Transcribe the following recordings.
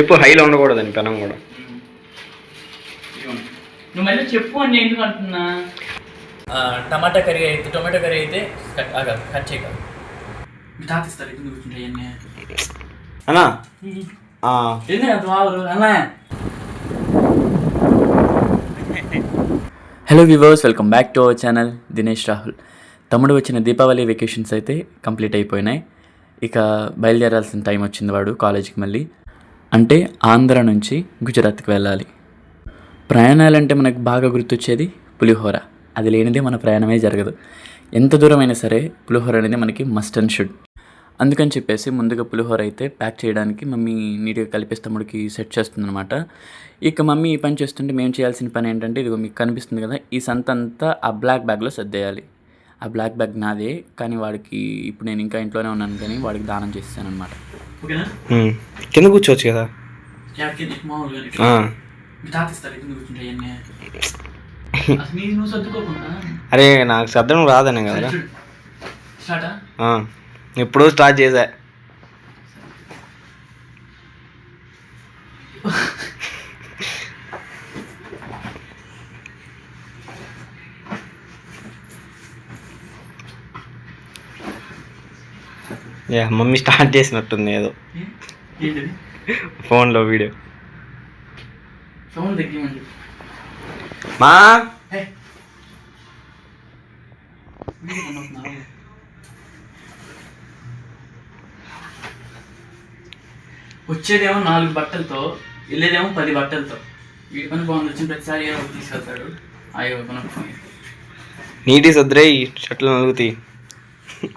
చెప్పు హైలో ఉండకూడదని పెనం కూడా. నువ్వు మళ్ళీ చెప్పు అని ఎందుకు అంటున్నా. టమాటా కర్రీ అయితే కట్ చేయగలరు. మీ తాత ఇస్తారు ఎందుకు కూర్చుంటాయి అన్నీ అన్నా. అన్నా. Hello viewers, welcome back to our channel Dinesh Rahul. తమ్ముడు వచ్చిన దీపావళి వెకేషన్స్ అయితే కంప్లీట్ అయిపోయినాయి. ఇక బయలుదేరాల్సిన టైం వచ్చింది వాడు కాలేజీకి. మళ్ళీ అంటే ఆంధ్ర నుంచి గుజరాత్కి వెళ్ళాలి. ప్రయాణాలంటే మనకు బాగా గుర్తొచ్చేది పులిహోర. అది లేనిదే మన ప్రయాణమే జరగదు. ఎంత దూరమైనా సరే పులిహోర అనేది మనకి మస్ట్ అండ్ షుడ్. అందుకని చెప్పేసి ముందుగా పులిహోర అయితే ప్యాక్ చేయడానికి మమ్మీ నీట్గా కలిపేసి తమ్ముడికి సెట్ చేస్తుందన్నమాట. ఇక మమ్మీ ఈ పని చేస్తుంటే మేము చేయాల్సిన పని ఏంటంటే, ఇదిగో మీకు కనిపిస్తుంది కదా, ఈ సంతంతా ఆ బ్లాక్ బ్యాగ్లో సర్దేయాలి. ఆ బ్లాక్ బ్యాగ్ నాదే, కానీ వాడికి ఇప్పుడు నేను ఇంకా ఇంట్లోనే ఉన్నాను కానీ వాడికి దానం చేస్తాను అనమాట. కింద కూర్చోవచ్చు కదా. అరే నాకు శబ్దం రాదనే కదా, ఎప్పుడూ స్టార్ట్ చేశా. మమ్మీ స్టార్ట్ చేసినట్టుంది ఏదో ఫోన్లో వీడియో. మా వచ్చేదేమో 4 బట్టలతో, వెళ్ళేదేమో 10 బట్టలతో. వీడి పని బాగుంది, వచ్చిన ప్రతిసారి తీసుకెళ్తాడు. అయ్యో నీటి సద్రే షర్ట్లు నలుగుతాయి.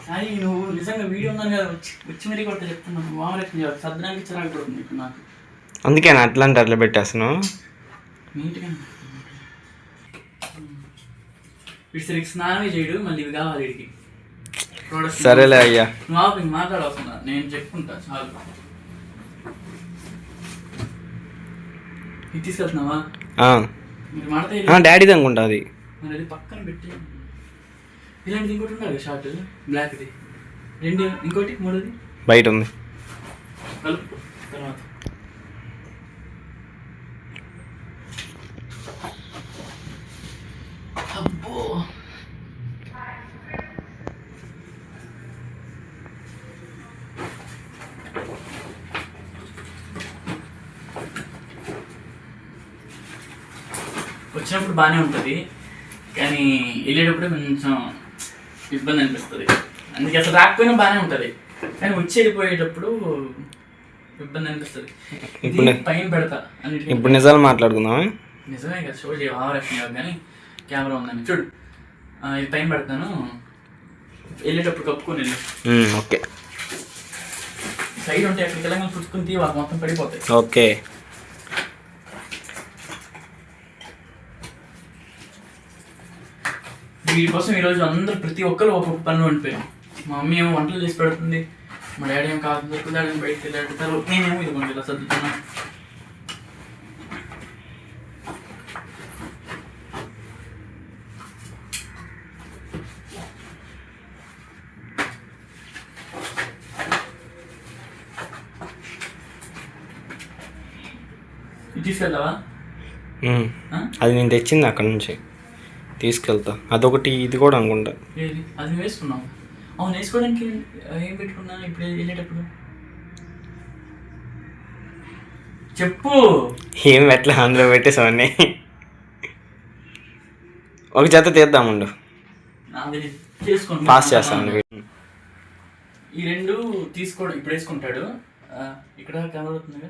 సాయి నువ్వు నిజంగా వీడియో ఉన్నాను కదా, వచ్చి మరీ కొట్ట చెప్తున్నాను. మామూలు సర్దడానికి చిరాకు పడుతుంది ఇప్పుడు నాకు. అందుకే అట్లా పెట్టేస్తున్నావు నీట్గా. వీడు సరికి స్నానమే చేయడు, మళ్ళీ ఇవి కావాలి వీడికి. సరేలే అయ్యా, నువ్వు మాట్లాడవస్తున్నా, నేను చెప్పుకుంటా చాలు. ఇది తీసుకెళ్తున్నావా? మీరు మాడతా డాడీది అనుకుంటా అది. మరి అది పక్కన పెట్టి ఇలాంటిది ఇంకోటి ఉండాలి షార్ట్ బ్లాక్ది 2, ఇంకోటి 3ది బయట ఉంది. కలుపు తర్వాత. అబ్బో వచ్చినప్పుడు బాగానే ఉంటుంది, కానీ వెళ్ళేటప్పుడే కొంచెం ఇబ్బంది అనిపిస్తుంది. అందుకే అసలు రాకపోయినా బాగానే ఉంటుంది, కానీ వచ్చి వెళ్ళిపోయేటప్పుడు ఇబ్బంది అనిపిస్తుంది. పైన పెడతా అన్నిటికీ. ఇప్పుడు నిజాలు మాట్లాడుకుందామా? నిజమే కదా, షో చేయ ఆవరక్షణ కానీ కెమెరా ఉందని చూడు. ఇది పైన పెడతాను, వెళ్ళేటప్పుడు కప్పుకొని వెళ్ళి. ఓకే. సైడ్ ఉంటే ఎక్కడికి వెళ్ళగానే పుచ్చుకుని తీ, వాళ్ళు మొత్తం పడిపోతాయి. ఓకే. వీటి కోసం ఈరోజు అందరూ ప్రతి ఒక్కరు ఒక్కొక్క పనులు వండిపోయాం. మా మమ్మీ ఏమో వంటలు చేసి పెడుతుంది, మా డాడీ ఏమో కాదు డాడీ బయటకు వెళ్ళాడు, నేనేమో ఇది కొంచెం ఇలా సర్దుతున్నా. ఇది తీసుకెళ్తావా? అది నేను తెచ్చింది అక్కడ నుంచి, తీసుకెళ్తా. అదొకటి, ఇది కూడా అనుకుంటా. అది వేసుకున్నావు? అవును, వేసుకోవడానికి ఏం పెట్టుకున్నా ఇప్పుడు వెళ్ళేటప్పుడు? చెప్పు. ఏం ఎట్లా అందులో పెట్టేసావన్నీ. ఒక జత తీద్దాముండు, పాస్ చేస్తాను. ఈ 2 తీసుకోవడం ఇప్పుడు వేసుకుంటాడు, ఇక్కడ కనబడుతుంది,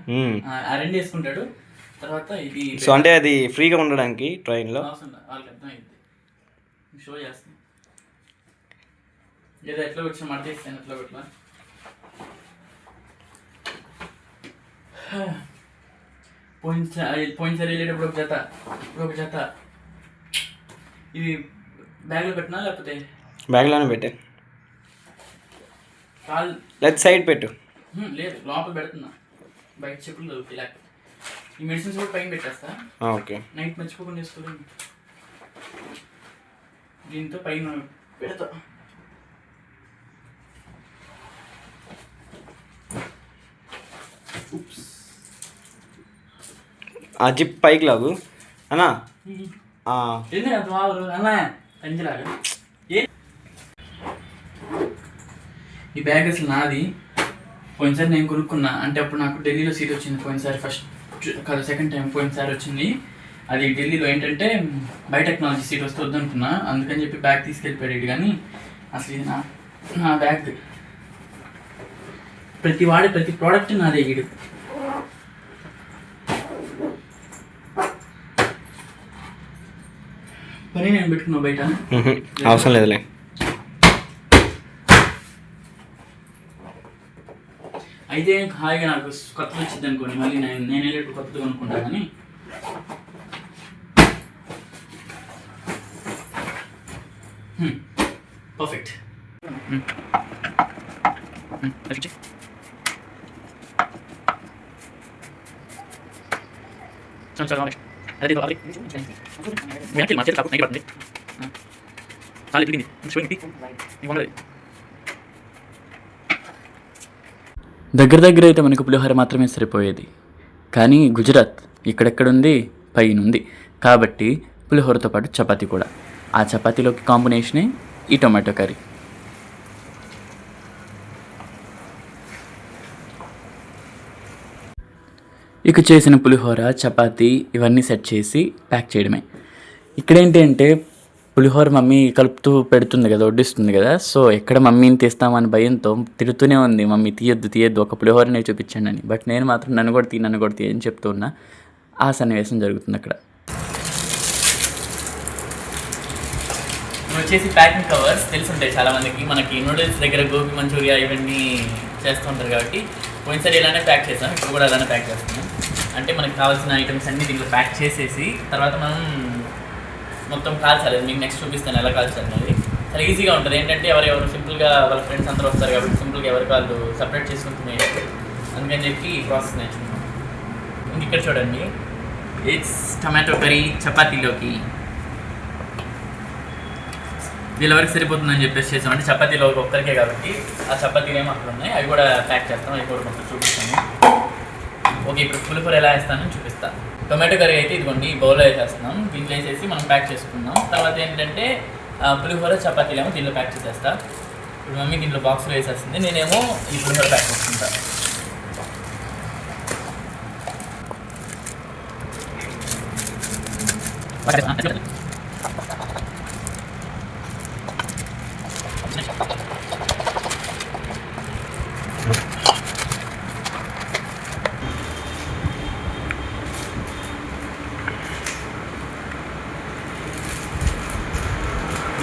ఆ 2 వేసుకుంటాడు. తర్వాత ఇది సో అంటే అది ఫ్రీగా ఉండడానికి ట్రైన్లో వాళ్ళకి అర్థమైంది. షో చేస్తాను ఏదో ఎట్లా వచ్చిన మాట చేస్తాను, ఎట్లా పెట్టలా. పోయినసారి వెళ్ళేటప్పుడు ఒక జత, ఇప్పుడు ఒక జత. ఇది బ్యాగ్లో పెట్టినా లేకపోతే? బ్యాగ్లోనే పెట్టే. కాల్ లెఫ్ట్ సైడ్ పెట్టు. లేదు, లోపల పెడుతున్నా, బయట చెప్పులు దొరుకుతాయి. లేకపోతే ఈ మెడిసిన్స్ కూడా పైన పెట్టేస్తా. ఓకే. నైట్ మర్చిపోకుండా వేసుకోండి, దీంతో పైన పెడతా. ఆ జిప్ పైకి లాగు అన్నా. ఈ బ్యాగ్ అసలు నాది. పోయినసారి నేను కొనుక్కున్నా, అంటే అప్పుడు నాకు ఢిల్లీలో సీట్ వచ్చింది. పోయినసారి ఫస్ట్ కాదు సెకండ్ టైం పోయినసారి వచ్చింది. అది ఢిల్లీలో ఏంటంటే బయోటెక్నాలజీ సీట్ వస్తే వద్దనుకున్నా, అందుకని చెప్పి బ్యాగ్ తీసుకెళ్ళిపోయాడు. కానీ అసలు ఇది నా బ్యాగ్. ప్రతి ప్రోడక్ట్ నాదే. వీడు పని నేను పెట్టుకున్నా బయట, అవసరం లేదులే. అయితే హాయిగా నాకు కొత్తది వచ్చింది అనుకోండి, మళ్ళీ నేను వెళ్ళేటప్పుడు కొత్తది కొనుక్కుంటా. కానీ పర్ఫెక్ట్. దగ్గర అయితే మనకు పులిహోర మాత్రమే సరిపోయేది. కానీ గుజరాత్ ఇక్కడెక్కడుంది, పైనుంది. కాబట్టి పులిహోరతో పాటు చపాతీ కూడా. ఆ చపాతీలోకి కాంబినేషనే ఈ టొమాటో కర్రీ. ఇక చేసిన పులిహోర, చపాతీ ఇవన్నీ సెట్ చేసి ప్యాక్ చేయడమే. ఇక్కడేంటి అంటే పులిహోర మమ్మీ కలుపుతూ పెడుతుంది కదా, వడ్డిస్తుంది కదా. సో ఎక్కడ మమ్మీని తీస్తామని భయంతో తిడుతూనే ఉంది, మమ్మీ తీయద్దు ఒక పులిహోరనే చూపించండి అని. బట్ నేను మాత్రం నన్ను కూడా తీ అని చెప్తూ ఉన్నా. ఆ సన్నివేశం జరుగుతుంది అక్కడ. వచ్చేసి ప్యాకింగ్ కవర్స్ తెలుసుంటాయి చాలామందికి. మనకి నూడిల్స్ దగ్గర గోబీ మంచూరియా ఇవన్నీ చేస్తూ ఉంటారు కాబట్టి పోయినసారి ఇలానే ప్యాక్ చేస్తాం, ఇప్పుడు కూడా అలానే ప్యాక్ చేస్తున్నాం. అంటే మనకు కావాల్సిన ఐటమ్స్ అన్నీ దీంట్లో ప్యాక్ చేసేసి తర్వాత మనం మొత్తం కాల్చాలి. మీకు నెక్స్ట్ చూపిస్తాను ఎలా కాల్చాలి అనేది. చాలా ఈజీగా ఉంటుంది. ఏంటంటే ఎవరెవరు సింపుల్గా వాళ్ళ ఫ్రెండ్స్ అందరూ వస్తారు కాబట్టి సింపుల్గా ఎవరికి వాళ్ళు సపరేట్ చేసుకుంటున్నాయి. అందుకని చెప్పి ఈ ప్రాసెస్ నేర్చుకున్నాం. ఇంక ఇక్కడ చూడండి, ఇట్స్ టమాటో కర్రీ చపాతీలోకి. వీళ్ళెవరికి సరిపోతుందని చెప్పేసి చేసాం. అంటే చపాతీలో ఒక్కరికే కాబట్టి ఆ చపాతీలు ఏమో అక్కడ ఉన్నాయి, అవి కూడా ప్యాక్ చేస్తాం. అవి కూడా మొత్తం చూపిస్తాను. ఓకే, ఇప్పుడు పులిహోర ఎలా వేస్తానని చూపిస్తాను. టొమాటో కర్రీ అయితే ఇదిగోండి ఈ బౌల్లో వేసేస్తున్నాం. దీంట్లో వేసేసి మనం ప్యాక్ చేసుకుందాం. తర్వాత ఏంటంటే పులిహోర చపాతీలు ఏమో దీంట్లో ప్యాక్ చేసేస్తా. ఇప్పుడు మమ్మీ దీంట్లో బాక్స్లో వేసేస్తుంది, నేనేమో ఈ పులిహోర ప్యాక్ చేసుకుంటాను.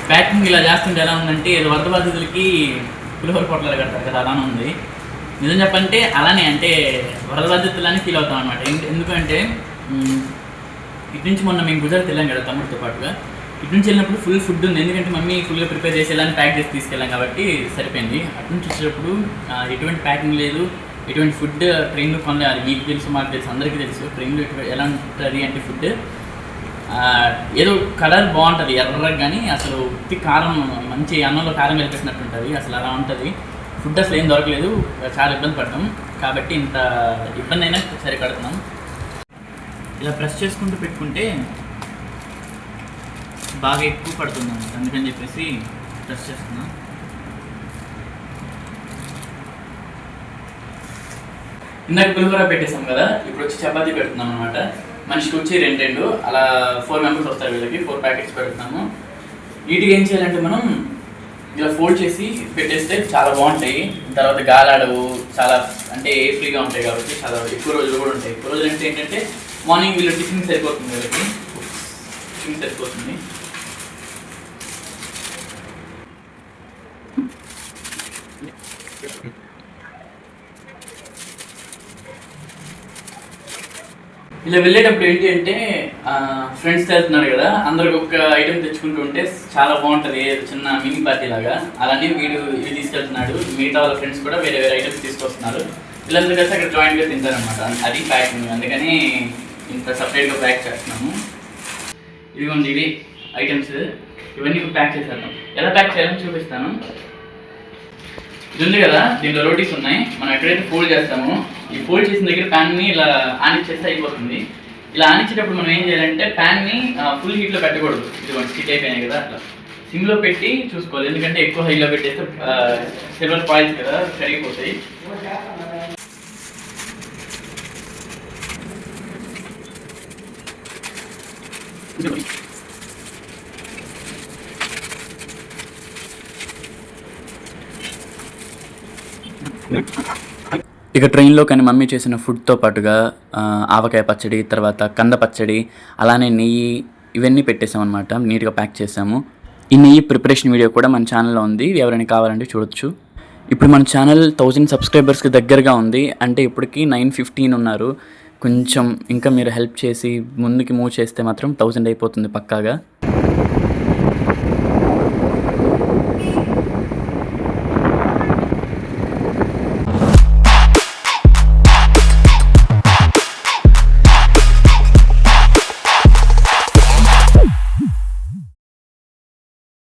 ప్యాకింగ్ ఇలా చేస్తుంటే ఎలా ఉందంటే ఏదో వరద బాధితులకి పులిహోర పొట్లాలు కడతారు కదా, అలానే ఉంది. నిజం చెప్పంటే అలానే, అంటే వరద బాధితులని ఫీల్ అవుతాం అనమాట. ఎందుకంటే ఇటు నుంచి మొన్న మేము గుజరాత్ వెళ్ళాం కదా తమ్ముడితో పాటుగా. ఇటు నుంచి వెళ్ళినప్పుడు ఫుల్ ఫుడ్ ఉంది, ఎందుకంటే మమ్మీ ఫుల్గా ప్రిపేర్ చేసి వెళ్ళాలని ప్యాక్ చేసి తీసుకెళ్ళాం కాబట్టి సరిపోయింది. అటు నుంచి వచ్చేటప్పుడు ఎటువంటి ప్యాకింగ్ లేదు, ఎటువంటి ఫుడ్ ట్రైన్లో కొనలేదు. మీకు తెలుసు, మాకు తెలుసు, అందరికీ తెలుసు ట్రైన్లో ఎలా ఉంటుంది అంటే ఫుడ్ ఏదో కలర్ బాగుంటుంది ఎర్రగా, కానీ అసలు ఉత్తి కారం, మంచి అన్నంలో కారం వెళ్ళిపెట్టినట్టు ఉంటుంది. అసలు అలా ఉంటుంది ఫుడ్. అసలు ఏం దొరకలేదు, చాలా ఇబ్బంది పడతాం. కాబట్టి ఇంత ఇబ్బంది అయినా సరే కడుతున్నాం. ఇలా ప్రెస్ చేసుకుంటూ పెట్టుకుంటే బాగా ఎక్కువ పడుతుంది అన్నమాట, అందుకని చెప్పేసి ప్రెస్ చేస్తున్నాం. ఇందాక పులిహోర పెట్టేసాం కదా, ఇప్పుడు వచ్చి చపాతీ పెడుతున్నాం అనమాట. మనిషికి వచ్చి రెండు అలా 4 మెంబర్స్ వస్తారు. వీళ్ళకి 4 ప్యాకెట్స్ పెడుతున్నాము. వీటికి ఏం చేయాలంటే మనం ఇలా ఫోల్డ్ చేసి పెట్టేస్తే చాలా బాగుంటాయి. తర్వాత గాలాడవు, చాలా అంటే ఫ్రీగా ఉంటాయి కాబట్టి చాలా ఎక్కువ రోజులు కూడా ఉంటాయి. ఎక్కువ రోజులు అంటే ఏంటంటే మార్నింగ్ వీళ్ళు టిఫిన్ సరిపోతుంది, వీళ్ళకి టిఫిన్ సరిపోతుంది. ఇలా వెళ్ళేటప్పుడు ఏంటి అంటే ఫ్రెండ్స్ వెళ్తున్నారు కదా, అందరికి ఒక ఐటెం తెచ్చుకుంటూ ఉంటే చాలా బాగుంటుంది, చిన్న మినీ పార్టీ లాగా. అలానే వీడు ఇది తీసుకెళ్తున్నాడు, మిగతా వాళ్ళ ఫ్రెండ్స్ కూడా వేరే వేరే ఐటమ్స్ తీసుకొస్తున్నారు. వీళ్ళందరూ కలిసి అక్కడ జాయింట్గా తింటారనమాట. అది ప్యాకింగ్, అందుకని ఇంత సపరేట్గా ప్యాక్ చేస్తున్నాము. ఇదిగోండి ఇవి ఐటమ్స్, ఇవన్నీ ప్యాక్ చేసేద్దాం. ఎలా ప్యాక్ చేయాలని చూపిస్తాను. ఇది ఉంది కదా, దీంట్లో రోటీస్ ఉన్నాయి. మనం ఎక్కడైతే ఫోల్డ్ చేస్తామో ఈ ఫోల్డ్ చేసిన దగ్గర ప్యాన్ని ఇలా ఆన్ చేస్తే అయిపోతుంది. ఇలా ఆనించేటప్పుడు మనం ఏం చేయాలంటే ప్యాన్ని ఫుల్ హీట్లో పెట్టకూడదు. ఇది స్టిక్ అయిపోయినాయి కదా, అట్లా సిమ్లో పెట్టి చూసుకోవాలి. ఎందుకంటే ఎక్కువ హైలో పెట్టేస్తే సిల్వర్ పాయిల్స్ కదా, కరిగిపోతాయి. ఇక ట్రైన్లో కానీ మమ్మీ చేసిన ఫుడ్తో పాటుగా ఆవకాయ పచ్చడి, తర్వాత కంద పచ్చడి, అలానే నెయ్యి, ఇవన్నీ పెట్టేసామన్నమాట. నీట్గా ప్యాక్ చేసాము. ఈ నెయ్యి ప్రిపరేషన్ వీడియో కూడా మన ఛానల్లో ఉంది, ఎవరైనా కావాలంటే చూడొచ్చు. ఇప్పుడు మన ఛానల్ 1000 సబ్స్క్రైబర్స్కి దగ్గరగా ఉంది. అంటే ఇప్పటికి 915 ఉన్నారు. కొంచెం ఇంకా మీరు హెల్ప్ చేసి ముందుకి మూవ్ చేస్తే మాత్రం 1000 అయిపోతుంది పక్కాగా.